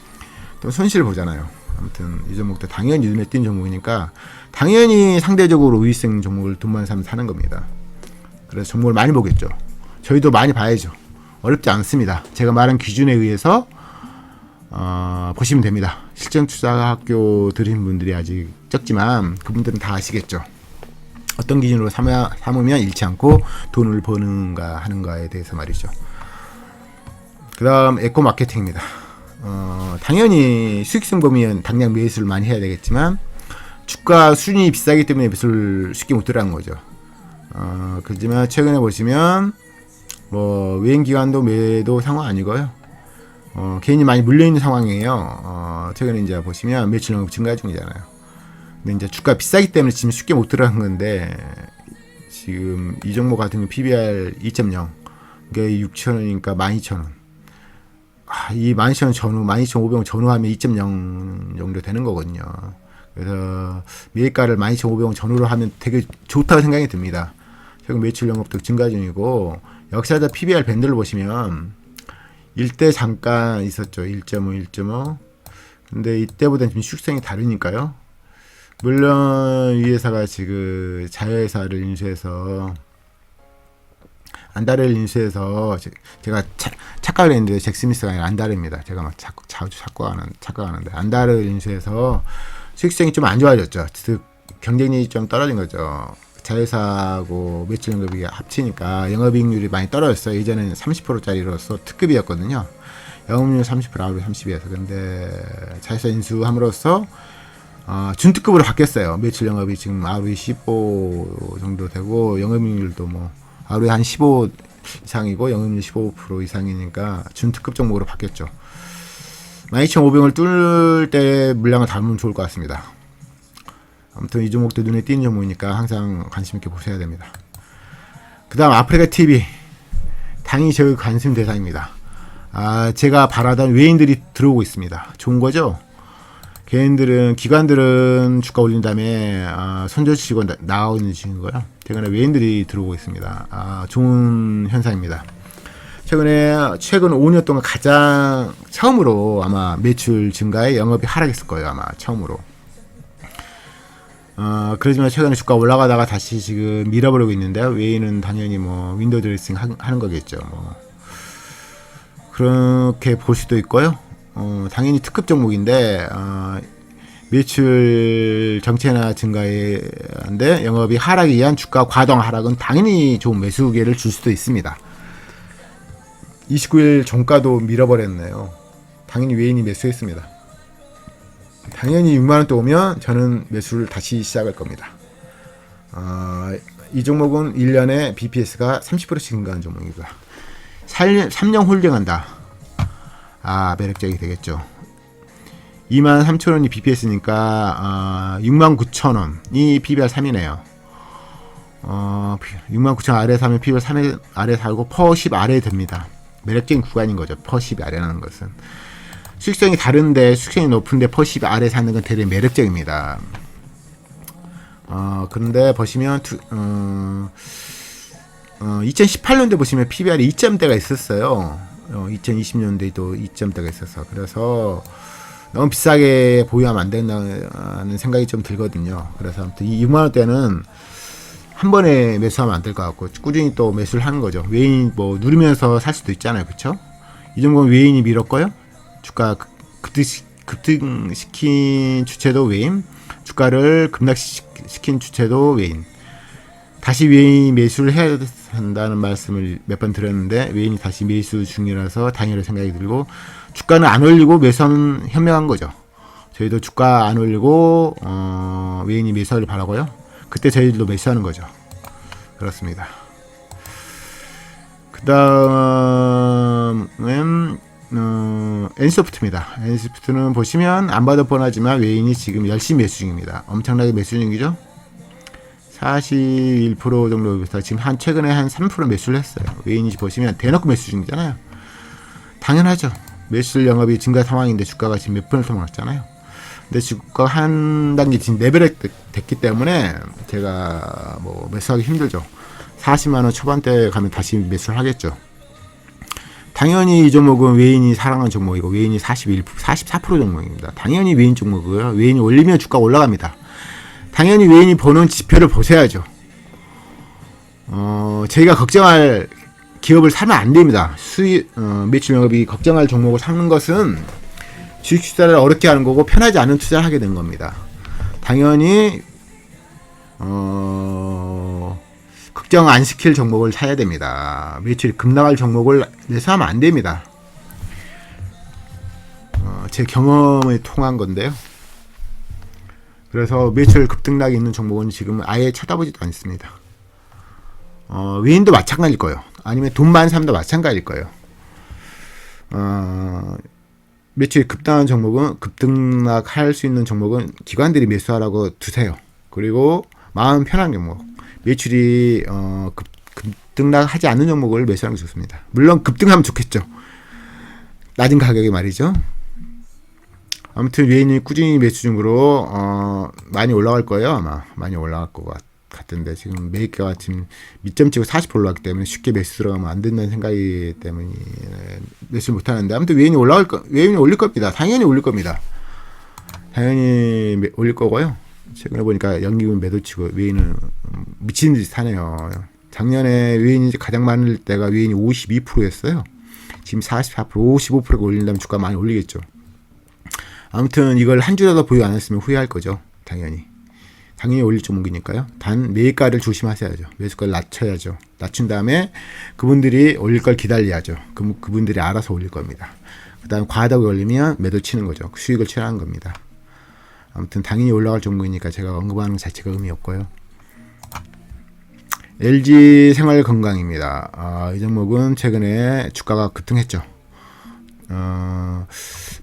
또 손실을 보잖아요. 아무튼 이 종목도 당연히 눈에 띈 종목이니까 당연히 상대적으로 우위성 종목을 돈 많은 사람이 사는 겁니다. 그래서 종목을 많이 보겠죠. 저희도 많이 봐야죠. 어렵지 않습니다. 제가 말한 기준에 의해서 보시면 됩니다. 실전투자학교 들으신 분들이 아직 적지만 그분들은 다 아시겠죠. 어떤 기준으로 삼으면 잃지 않고 돈을 버는가 하는가에 대해서 말이죠. 그 다음 에코마케팅입니다. 당연히 수익성 범위는 당장 매수를 많이 해야 되겠지만 주가 수준이 비싸기 때문에 매수를 쉽게 못 들어가는 거죠. 그렇지만 최근에 보시면 뭐 외인 기관도 매도 상황 아니고요. 개인이 많이 물려있는 상황이에요. 최근에 이제 보시면 매출 영업 증가 중이잖아요. 근데 이제 주가 비싸기 때문에 지금 쉽게 못 들어간 건데 지금 이 종목 같은 경우 PBR 2.0 이게 6,000원이니까 12,000원. 이 12,000원 전후, 12,500원 전후하면 2.0 정도 되는 거거든요. 그래서 매입가를 12,500원 전후로 하면 되게 좋다고 생각이 듭니다. 최근 매출 영업도 증가 중이고 역사적 PBR 밴드를 보시면 일대 잠깐 있었죠. 1.5, 1.5. 근데 이때보다는 좀 수익성이 다르니까요. 물론 이 회사가 지금 자회사를 인수해서 안다르를 인수해서 제가 착각을 했는데 잭스미스가 아니라 안다르입니다. 제가 막 자주 착각하는데 안다르를 인수해서 수익성이 좀 안 좋아졌죠. 즉 경쟁력이 좀 떨어진 거죠. 자회사하고 매출 영업이 합치니까 영업이익률이 많이 떨어졌어요. 예전에는 30%짜리로서 특급이었거든요. 영업률 30%, ROE 30이어서. 근데 자회사 인수함으로써 준특급으로 바뀌었어요. 매출 영업이 지금 ROE 15 정도 되고 영업이익률도 뭐 ROE 한 15 이상이고 영업률 15% 이상이니까 준특급 종목으로 바뀌었죠. 12,500을 뚫을 때 물량을 담으면 좋을 것 같습니다. 아무튼 이 종목도 눈에 띄는 종목이니까 항상 관심 있게 보셔야 됩니다. 그 다음 아프리카 TV 당연히 저희 관심 대상입니다. 제가 바라던 외인들이 들어오고 있습니다. 좋은 거죠? 개인들은, 기관들은 주가 올린 다음에 손절치고 나오는 중이고요. 최근에 외인들이 들어오고 있습니다. 좋은 현상입니다. 최근 5년 동안 가장 처음으로 아마 매출 증가에 영업이 하락했을 거예요. 아마 처음으로. 그러지만 최근에 주가 올라가다가 다시 지금 밀어버리고 있는데요. 외인은 당연히 뭐 윈도우 드레싱 하는 거겠죠. 뭐 그렇게 볼 수도 있고요. 당연히 특급 종목인데 매출 정체나 증가인데 영업이 하락에 의한 주가 과당 하락은 당연히 좋은 매수 기회를 줄 수도 있습니다. 29일 종가도 밀어버렸네요. 당연히 외인이 매수했습니다. 당연히 6만원대 오면 저는 매수를 다시 시작할 겁니다. 이 종목은 1년에 BPS가 30%씩 증가하는 종목이고요. 3년 홀딩한다. 매력적이 되겠죠. 23,000원이 BPS니까 69,000원이 PBR 3이네요. 69,000원 아래 사면 PBR 3 아래 살고 퍼10 아래 됩니다. 매력적인 구간인 거죠. 퍼10 아래라는 것은. 수익성이 다른데 수익성이 높은데 퍼10 아래 사는 건 되게 매력적입니다. 그런데 보시면 2018년도에 보시면 PBR이 2점대가 있었어요. 2020년도에도 2점대가 있어서 그래서 너무 비싸게 보유하면 안 된다는 생각이 좀 들거든요. 그래서 아무튼 이 6만원대는 한 번에 매수하면 안 될 것 같고 꾸준히 또 매수를 하는 거죠. 외인이 뭐 누르면서 살 수도 있잖아요. 그쵸? 이 정도는 외인이 밀었고요. 주가 급등시킨 주체도 외인, 주가를 급락시킨 주체도 외인. 다시 외인이 매수를 해야 한다는 말씀을 몇 번 드렸는데 외인이 다시 매수 중이라서 당연히 생각이 들고 주가는 안 올리고 매수하면 현명한 거죠. 저희도 주가 안 올리고 외인이 매수하길 바라고요. 그때 저희들도 매수하는 거죠. 그렇습니다. 그 다음은 N소프트입니다. N소프트는 보시면 안 봐도 뻔하지만 외인이 지금 열심히 매수 중입니다. 엄청나게 매수 중이죠. 41% 정도에서 지금 최근에 한 3% 매수를 했어요. 외인이 보시면 대놓고 매수 중이잖아요. 당연하죠. 매수를 영업이 증가 상황인데 주가가 지금 몇 번을 넘어갔잖아요. 근데 주가가 한 단계 지금 레벨이 됐기 때문에 제가 뭐 매수하기 힘들죠. 40만원 초반대 가면 다시 매수를 하겠죠. 당연히 이 종목은 외인이 사랑하는 종목이고 외인이 44% 종목입니다. 당연히 외인 종목이고요. 외인이 올리면 주가가 올라갑니다. 당연히 외인이 보는 지표를 보셔야죠. 저희가 걱정할 기업을 사면 안 됩니다. 매출 영업이 걱정할 종목을 사는 것은 주식 투자를 어렵게 하는 거고 편하지 않은 투자를 하게 된 겁니다. 당연히 걱정 안 시킬 종목을 사야 됩니다. 매출이 급락할 종목을 매수하면 안 됩니다. 제 경험에 통한 건데요. 그래서 매출 급등락이 있는 종목은 지금 아예 쳐다보지도 않습니다. 외인도 마찬가지일 거예요. 아니면 돈 많은 사람도 마찬가지일 거예요. 매출이 급등한 종목은 급등락할 수 있는 종목은 기관들이 매수하라고 두세요. 그리고 마음 편한 종목, 매출이 급등락하지 않는 종목을 매수하는 게 좋습니다. 물론 급등하면 좋겠죠. 낮은 가격에 말이죠. 아무튼 외인이 꾸준히 매수 중으로 많이 올라갈 거예요. 아마 많이 올라갈 것 같은데 지금 매입가가 지금 밑점 치고 40% 올라갔기 때문에 쉽게 매수 들어가면 안 된다는 생각이 때문에 매수 못 하는데 아무튼 외인이 올릴 겁니다. 당연히 올릴 겁니다. 당연히 올릴 거고요. 최근에 보니까 연기금 매도치고 외인은 미친 듯이 사네요. 작년에 외인이 가장 많을 때가 외인이 52%였어요. 지금 44%, 55%가 올린다면 주가 많이 올리겠죠. 아무튼 이걸 한 주라도 보유 안 했으면 후회할 거죠. 당연히 올릴 종목이니까요. 단 매입가를 조심하셔야죠. 매수가를 낮춰야죠. 낮춘 다음에 그분들이 올릴 걸 기다려야죠. 그분들이 알아서 올릴 겁니다. 그 다음 과다하게 올리면 매도 치는 거죠. 수익을 취하는 겁니다. 아무튼 당연히 올라갈 종목이니까 제가 언급하는 것 자체가 의미 없고요. LG 생활건강입니다. 이 종목은 최근에 주가가 급등했죠.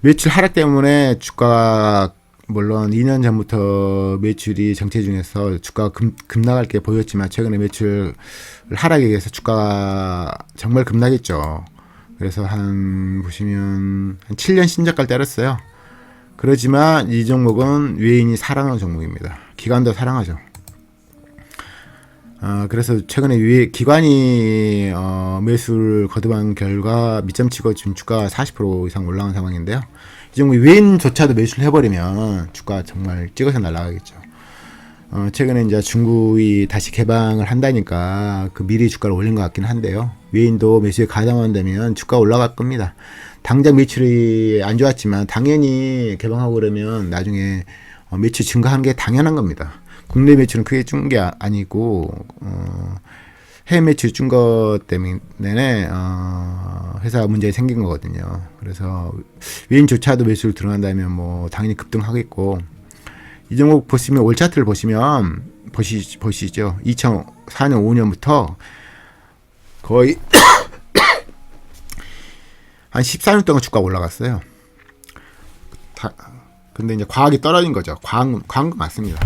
매출 하락 때문에 주가가 물론 2년 전부터 매출이 정체 중에서 주가가 급락할 게 보였지만 최근에 매출 하락에 의해서 주가가 정말 급락했죠. 그래서 보시면 한 7년 신저가를 때렸어요. 그렇지만 이 종목은 외인이 사랑하는 종목입니다. 기관도 사랑하죠. 그래서 최근에 기관이 매수를 거듭한 결과 밑점 치고 지금 주가 40% 이상 올라간 상황인데요. 이 종목 외인조차도 매수를 해버리면 주가 정말 찍어서 날아가겠죠. 최근에 이제 중국이 다시 개방을 한다니까 그 미리 주가를 올린 것 같긴 한데요. 외인도 매수에 가담한다면 주가 올라갈 겁니다. 당장 매출이 안 좋았지만 당연히 개방하고 그러면 나중에 매출 증가하는 게 당연한 겁니다. 국내 매출은 크게 준 게 아니고 해외 매출 준 것 때문에 회사가 문제가 생긴 거거든요. 그래서 외인조차도 매수를 들어간다면 뭐 당연히 급등하겠고, 이 종목 보시면 월 차트를 보시면 보시죠. 2004년 5년부터 거의 한 14년 동안 주가가 올라갔어요. 근데 이제 과학이 떨어진 거죠. 과학은 맞습니다.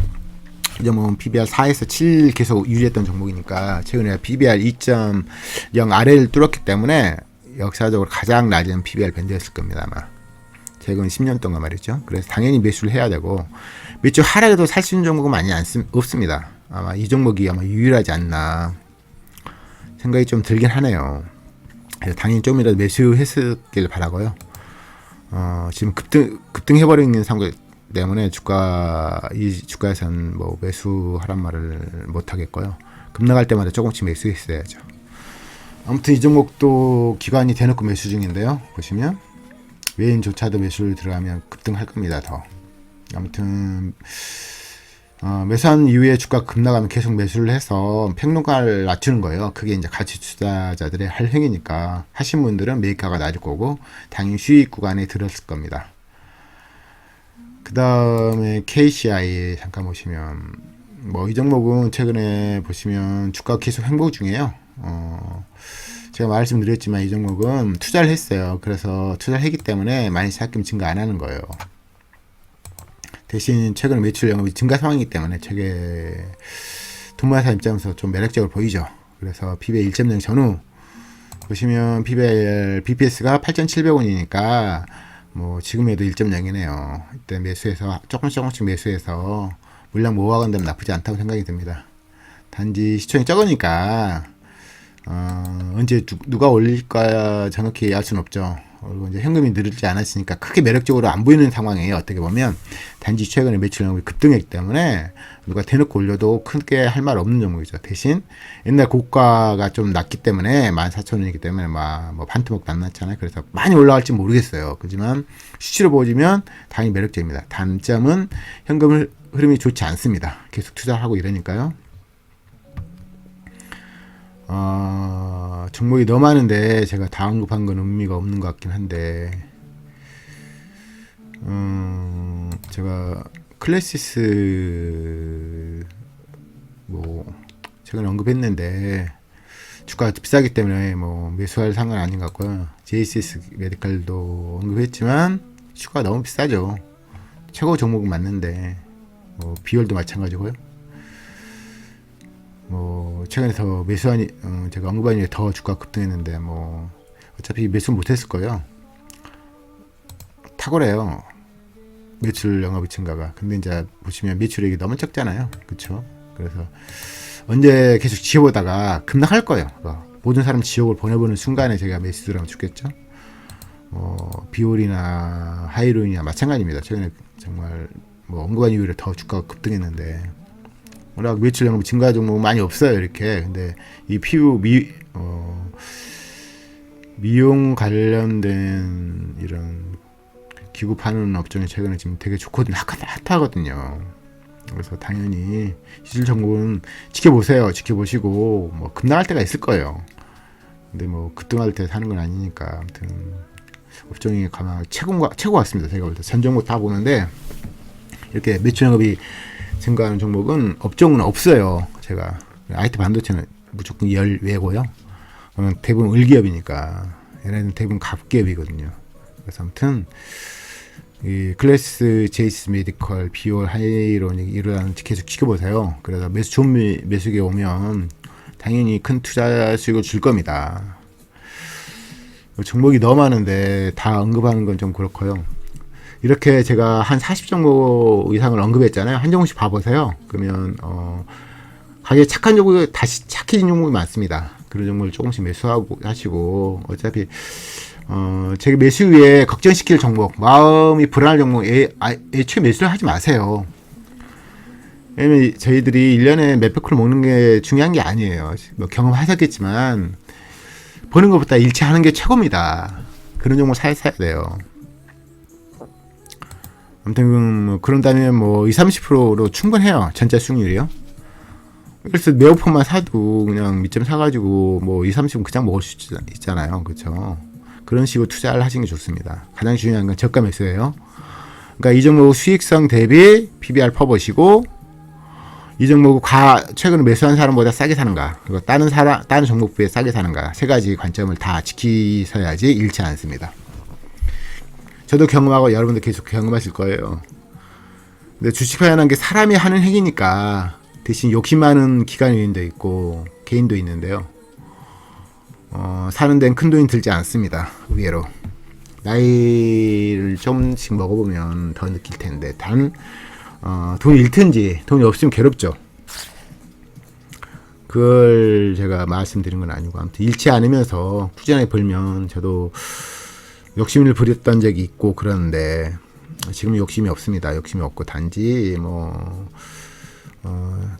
이 종목은 PBR 4에서 7 계속 유지했던 종목이니까 최근에 PBR 2.0 아래를 뚫었기 때문에 역사적으로 가장 낮은 PBR 밴드였을 겁니다. 아마 최근 10년 동안 말이죠. 그래서 당연히 매수를 해야 되고, 매출 하락에도 살 수 있는 종목은 많이 없습니다. 아마 이 종목이 아마 유일하지 않나 생각이 좀 들긴 하네요. 그래서 당연히 좀이라도 매수했길 바라고요. 지금 급등해버리는 상황 때문에 이 주가에서는 뭐 매수하란 말을 못 하겠고요. 급락할 때마다 조금씩 매수했어야죠. 아무튼 이 종목도 기관이 대놓고 매수 중인데요. 보시면 외인조차도 매수를 들어가면 급등할 겁니다. 더. 아무튼 매수한 이후에 주가 급락하면 계속 매수를 해서 평론가를 낮추는 거예요. 그게 이제 가치 투자자들의 할 행위니까 하신 분들은 매입가가 낮을 거고 당연히 수익 구간에 들었을 겁니다. 그 다음에 KCI 잠깐 보시면 뭐 이 종목은 최근에 보시면 주가가 계속 행보 중이에요. 제가 말씀드렸지만 이 종목은 투자를 했어요. 그래서 투자를 했기 때문에 많이 삭김 증가 안 하는 거예요. 대신 최근 매출 영업이 증가 상황이기 때문에 되게 돈마사 입장에서 좀 매력적으로 보이죠. 그래서 PBR 1.0 전후 보시면 BPS가 8,700원이니까 뭐 지금에도 1.0이네요. 이때 매수해서 조금씩 매수해서 물량 모아간다면 나쁘지 않다고 생각이 듭니다. 단지 시총이 적으니까 언제 누가 올릴까 정확히 얘기할 수는 없죠. 그리고 이제 현금이 늘지 않았으니까 크게 매력적으로 안 보이는 상황이에요. 어떻게 보면 단지 최근에 매출 영업이 급등했기 때문에 누가 대놓고 올려도 크게 할 말 없는 종목이죠. 대신 옛날 고가가 좀 낮기 때문에 14,000원이기 때문에 뭐 반토막도 안 났잖아요. 그래서 많이 올라갈지 모르겠어요. 그렇지만 수치로 보시면 당연히 매력적입니다. 단점은 현금 흐름이 좋지 않습니다. 계속 투자하고 이러니까요. 종목이 너무 많은데 제가 다 언급한 건 의미가 없는 것 같긴 한데, 제가 클래시스 뭐 최근에 언급했는데 주가가 비싸기 때문에 뭐 매수할 상관 아닌 것 같고요. JSS 메디칼도 언급했지만 주가가 너무 비싸죠. 최고 종목은 맞는데 뭐 비율도 마찬가지고요. 뭐 최근에 더 매수하니 제가 언급한 이후에 더 주가 급등했는데 뭐 어차피 매수 못했을 거예요. 탁월해요. 매출 영업이 증가가. 근데 이제 보시면 매출액이 너무 적잖아요. 그렇죠? 그래서 언제 계속 지어보다가 급락할 거예요. 모든 사람 지옥을 보내보는 순간에 제가 매수 들어가면 죽겠죠. 비올이나 하이로인이나 마찬가지입니다. 최근에 정말 뭐 언급한 이후에 더 주가가 급등했는데 워낙 매출 영업 증가 종목은 많이 없어요. 이렇게. 근데 이 피부 미용 관련된 이런 기구 파는 업종이 최근에 지금 되게 좋거든요. 핫하거든요. 그래서 당연히 기술 종목은 지켜보세요. 지켜보시고 뭐 급락할 때가 있을 거예요. 근데 뭐 급등할 때 사는 건 아니니까 아무튼 업종이 가만 최고 같습니다. 제가 볼 때 전 종목 다 보는데 이렇게 매출 영업이 증가하는 종목은 업종은 없어요. 제가 IT 반도체는 무조건 열외고요. 대부분 을기업이니까 얘네는 대부분 갑기업이거든요. 그래서 아무튼 이 클래스, 제이스 메디컬, 비올, 하이로닉 이런 계속 지켜보세요. 그래서 좋은 매수기에 오면 당연히 큰 투자 수익을 줄 겁니다. 종목이 너무 많은데 다 언급하는 건 좀 그렇고요. 이렇게 제가 한 40종목 이상을 언급했잖아요. 한 종목씩 봐보세요. 그러면 가격이 착한 종목이 다시 착해진 종목이 많습니다. 그런 종목을 조금씩 매수하고 하시고, 어차피 제가 매수 위에 걱정시킬 종목, 마음이 불안할 종목 애초에 매수를 하지 마세요. 왜냐면 저희들이 1년에 몇백 콜 먹는 게 중요한 게 아니에요. 뭐 경험하셨겠지만 버는 것보다 일치하는 게 최고입니다. 그런 종목 사야 돼요. 아무튼 뭐 그런다면 뭐 20-30%로 충분해요. 전체 수익률이요. 그래서 네오폰만 사도 그냥 밑점 사가지고 뭐 20-30은 그냥 먹을 수 있잖아요. 그렇죠? 그런 식으로 투자를 하시는 게 좋습니다. 가장 중요한 건 저가 매수예요. 그러니까 이 종목 수익성 대비 PBR 퍼보시고, 이 종목을 최근에 매수한 사람보다 싸게 사는가, 그리고 다른 종목부에 싸게 사는가, 세 가지 관점을 다 지키셔야지 잃지 않습니다. 저도 경험하고 여러분도 계속 경험하실 거예요. 근데 주식하는 게 사람이 하는 행위니까 대신 욕심 많은 기관인도 있고 개인도 있는데요. 사는 데는 큰 돈이 들지 않습니다. 의외로 나이를 좀씩 먹어보면 더 느낄 텐데, 돈이 잃든지 돈이 없으면 괴롭죠. 그걸 제가 말씀드린 건 아니고, 아무튼 잃지 않으면서 꾸준하게 벌면, 저도 욕심을 부렸던 적이 있고 그러는데 지금 욕심이 없습니다. 욕심이 없고 단지 뭐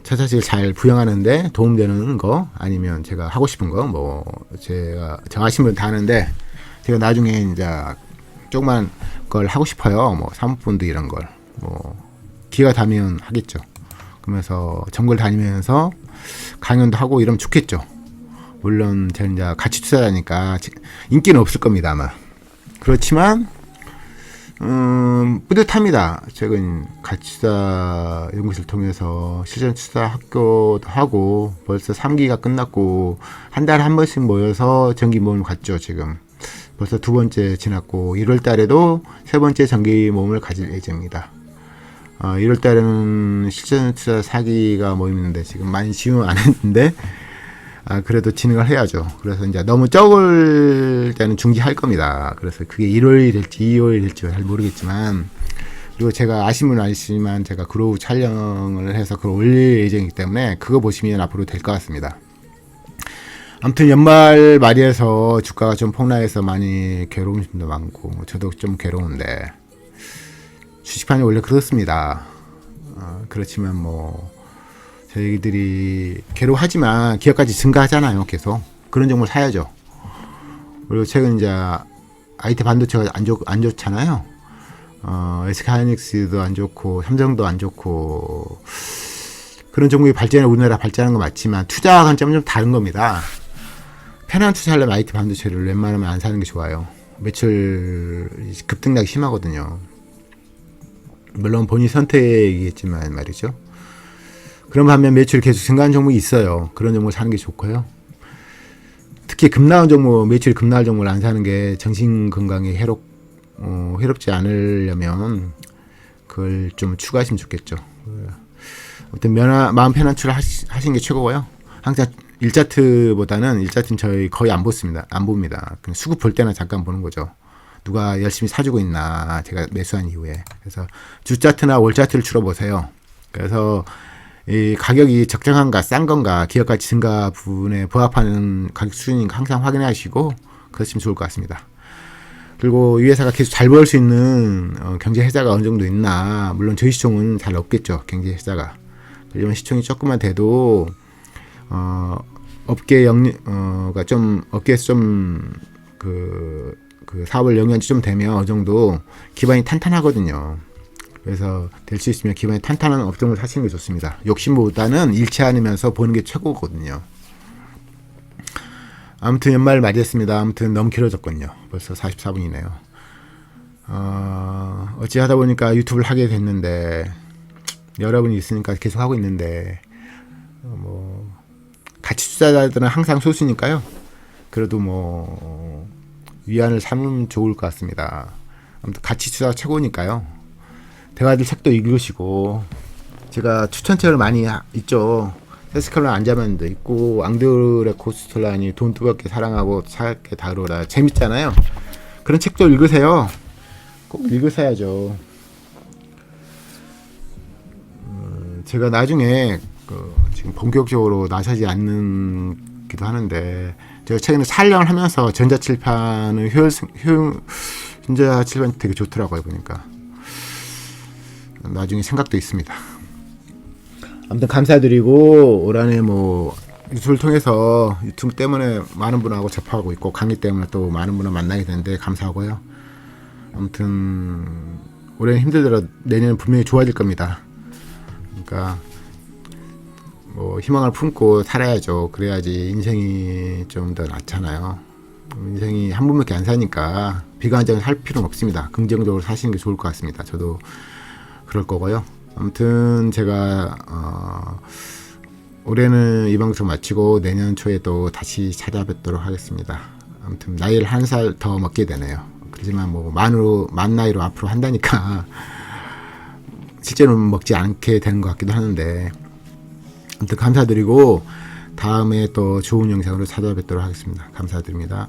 처자식을 잘 부양하는데 도움되는 거, 아니면 제가 하고 싶은 거, 뭐 제가 정하신 분 다 하는데 제가 나중에 이제 조그만 걸 하고 싶어요. 뭐 사모펀드 이런 걸 뭐 기회가 닿으면 하겠죠. 그러면서 전국을 다니면서 강연도 하고 이러면 좋겠죠. 물론 저는 이제 가치 투자자니까 인기는 없을 겁니다, 아마. 그렇지만 뿌듯합니다. 최근 가치투자 연구소를 통해서 실전 투자 학교도 하고 벌써 3기가 끝났고, 한 달에 한 번씩 모여서 정기 모임을 갔죠. 지금 벌써 2번째 지났고 1월 달에도 3번째 정기 모임을 가질 예정입니다. 1월 달에는 실전 투자 4기가 모이는데 지금 많이 지원 안 했는데 그래도 진행을 해야죠. 그래서 이제 너무 적을 때는 중지할 겁니다. 그래서 그게 1월이 될지 2월이 될지 잘 모르겠지만, 그리고 제가 아시면 아시지만 제가 그로우 촬영을 해서 그걸 올릴 예정이기 때문에 그거 보시면 앞으로 될 것 같습니다. 아무튼 연말 말이어서 주가가 좀 폭락해서 많이 괴로운 분도 많고, 저도 좀 괴로운데, 주식판이 원래 그렇습니다. 그렇지만 뭐 저희들이 괴로워하지만 기업까지 증가하잖아요. 계속 그런 종목을 사야죠. 그리고 최근 이제 IT 반도체가 안 좋잖아요. SK하이닉스도 안 좋고 삼성도 안 좋고, 그런 종목이 우리나라 발전하는 거 맞지만 투자 관점은 좀 다른 겁니다. 편한 투자하려면 IT 반도체를 웬만하면 안 사는 게 좋아요. 매출 급등락이 심하거든요. 물론 본인 선택이겠지만 말이죠. 그런 반면 매출이 계속 증가하는 종목이 있어요. 그런 종목을 사는 게 좋고요. 특히 급락한 종목, 매출이 급락할 종목을 안 사는 게 정신 건강에 해롭지 않으려면 그걸 좀 추가하시면 좋겠죠. 아무튼 마음 편한 투자 하시는 게 최고고요. 항상 일자트보다는 저희 거의 안 봅니다. 그냥 수급 볼 때나 잠깐 보는 거죠. 누가 열심히 사주고 있나, 제가 매수한 이후에. 그래서 주차트나 월차트를 주로 보세요. 그래서 이 가격이 적정한가 싼 건가, 기업 가치 증가 부분에 부합하는 가격 수준인가 항상 확인하시고 그러시면 좋을 것 같습니다. 그리고 이 회사가 계속 잘 벌 수 있는 경제 혜자가 어느 정도 있나. 물론 저희 시총은 잘 없겠죠, 경제 혜자가. 그러면 시총이 조금만 돼도 업계에서 좀 그 사업을 영위한 지 좀 되면 어느 정도 기반이 탄탄하거든요. 그래서 될 수 있으면 기반이 탄탄한 업종을 사시는 게 좋습니다. 욕심보다는 잃지 않으면서 보는 게 최고거든요. 아무튼 연말 맞이했습니다. 아무튼 너무 길어졌군요. 벌써 44분이네요. 어찌 하다 보니까 유튜브를 하게 됐는데, 여러분이 있으니까 계속 하고 있는데, 가치 투자자들은 항상 소수니까요. 그래도 뭐 위안을 삼으면 좋을 것 같습니다. 아무튼 가치 투자가 최고니까요. 대화들 책도 읽으시고, 제가 추천책을 많이 있죠. 세스칼론 안자만도 있고, 앙드레 코스톨라니 돈 뜨겁게 사랑하고 차갑게 다루라, 재밌잖아요. 그런 책도 읽으세요. 꼭 읽으셔야죠. 제가 나중에 지금 본격적으로 나서지 않는기도 하는데, 제가 최근에 촬영을 하면서 전자칠판의 전자칠판이 되게 좋더라고요. 보니까 나중에 생각도 있습니다. 아무튼 감사드리고, 올 한해 뭐 유튜브를 통해서 유튜브 때문에 많은 분하고 접하고 있고, 강의 때문에 또 많은 분을 만나게 되는데 감사하고요. 아무튼 올해는 힘들더라도 내년은 분명히 좋아질 겁니다. 그러니까 뭐 희망을 품고 살아야죠. 그래야지 인생이 좀 더 낫잖아요. 인생이 한 번밖에 안 사니까 비관적으로 살 필요는 없습니다. 긍정적으로 사시는 게 좋을 것 같습니다. 저도 그럴 거고요. 아무튼 제가 올해는 이 방송 마치고 내년 초에 또 다시 찾아뵙도록 하겠습니다. 아무튼 나이를 한 살 더 먹게 되네요. 그렇지만 뭐 만 나이로 앞으로 한다니까 실제로는 먹지 않게 되는 것 같기도 하는데, 아무튼 감사드리고 다음에 또 좋은 영상으로 찾아뵙도록 하겠습니다. 감사드립니다.